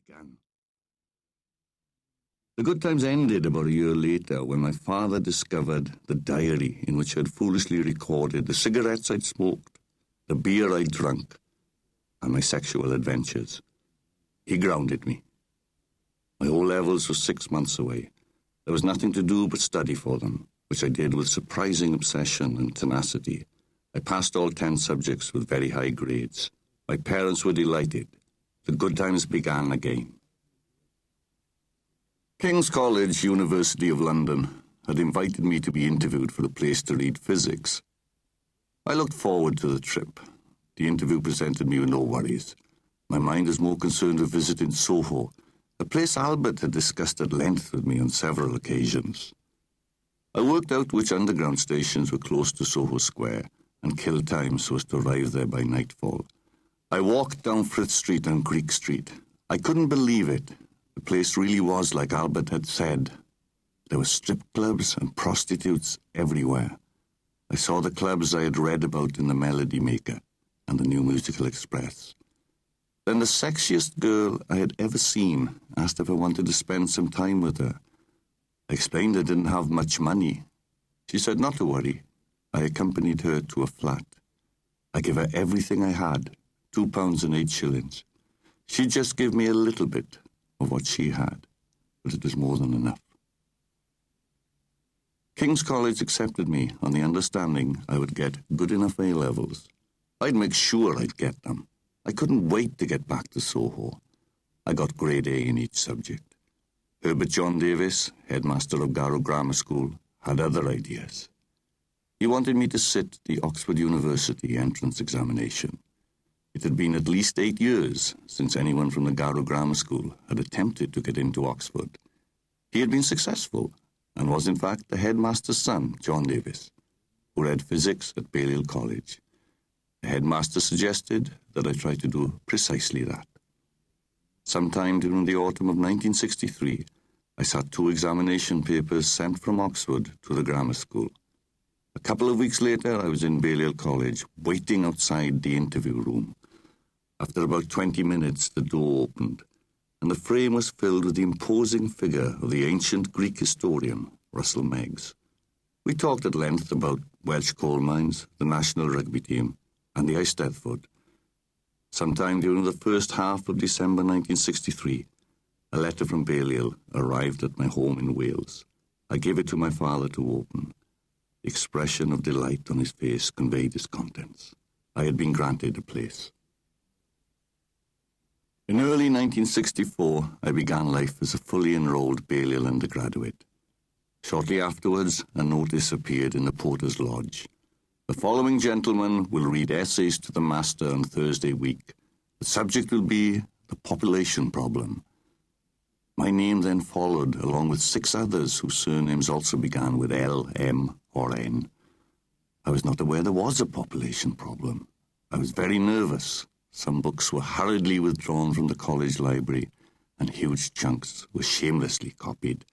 began. The good times ended about a year later when my father discovered the diary in which I had foolishly recorded the cigarettes I'd smoked, the beer I'd drunk, and my sexual adventures. He grounded me. My O-levels were 6 months away. There was nothing to do but study for them, which I did with surprising obsession and tenacity. I passed all 10 subjects with very high grades. My parents were delighted. The good times began again. King's College, University of London, had invited me to be interviewed for a place to read physics. I looked forward to the trip. The interview presented me with no worries. My mind was more concerned with visiting Soho, a place Albert had discussed at length with me on several occasions. I worked out which underground stations were close to Soho Square and killed time so as to arrive there by nightfall. I walked down Frith Street and Greek Street. I couldn't believe it. The place really was like Albert had said. There were strip clubs and prostitutes everywhere. I saw the clubs I had read about in The Melody Maker and The New Musical Express. Then the sexiest girl I had ever seen asked if I wanted to spend some time with her. I explained I didn't have much money. She said not to worry. I accompanied her to a flat. I gave her everything I had, £2 and 8 shillings. She'd just give me a little bit of what she had, but it was more than enough. King's College accepted me on the understanding I would get good enough A-levels. I'd make sure I'd get them. I couldn't wait to get back to Soho. I got grade A in each subject. Herbert John Davis, headmaster of Garrow Grammar School, had other ideas. He wanted me to sit the Oxford University entrance examination. It had been at least 8 years since anyone from the Garrow Grammar School had attempted to get into Oxford. He had been successful and was in fact the headmaster's son, John Davis, who read physics at Balliol College. The headmaster suggested that I try to do precisely that. Sometime during the autumn of 1963, I sat 2 examination papers sent from Oxford to the grammar school. A couple of weeks later, I was in Balliol College, waiting outside the interview room. After about 20 minutes, the door opened, and the frame was filled with the imposing figure of the ancient Greek historian, Russell Meggs. We talked at length about Welsh coal mines, the national rugby team, and the Eisteddfod. Sometime during the first half of December 1963, a letter from Balliol arrived at my home in Wales. I gave it to my father to open. The expression of delight on his face conveyed its contents. I had been granted a place. In early 1964, I began life as a fully enrolled Balliol undergraduate. Shortly afterwards, a notice appeared in the Porter's Lodge. The following gentleman will read essays to the master on Thursday week. The subject will be the population problem. My name then followed, along with 6 others whose surnames also began with L, M, or N. I was not aware there was a population problem. I was very nervous. Some books were hurriedly withdrawn from the college library, and huge chunks were shamelessly copied.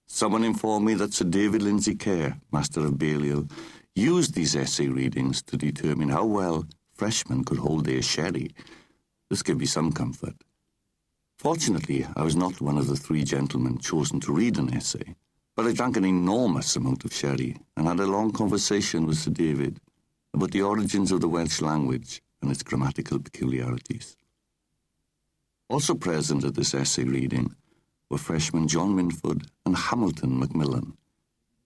Someone informed me that Sir David Lindsay Kerr, master of Balliol, used these essay readings to determine how well freshmen could hold their sherry. This gave me some comfort. Fortunately, I was not one of the 3 gentlemen chosen to read an essay, but I drank an enormous amount of sherry and had a long conversation with Sir David about the origins of the Welsh language and its grammatical peculiarities. Also present at this essay reading were freshmen John Minford and Hamilton Macmillan,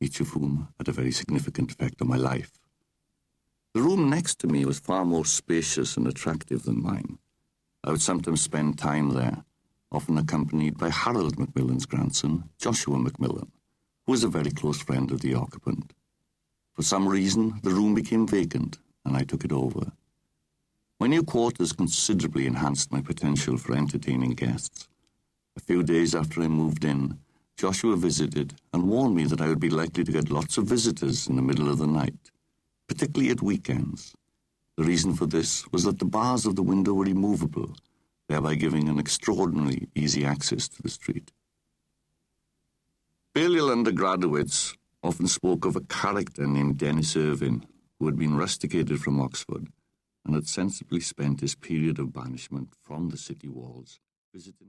each of whom had a very significant effect on my life. The room next to me was far more spacious and attractive than mine. I would sometimes spend time there, often accompanied by Harold Macmillan's grandson, Joshua Macmillan, who was a very close friend of the occupant. For some reason, the room became vacant, and I took it over. My new quarters considerably enhanced my potential for entertaining guests. A few days after I moved in, Joshua visited and warned me that I would be likely to get lots of visitors in the middle of the night, particularly at weekends. The reason for this was that the bars of the window were removable, thereby giving an extraordinarily easy access to the street. Balliol undergraduates often spoke of a character named Dennis Irvine, who had been rusticated from Oxford and had sensibly spent his period of banishment from the city walls visiting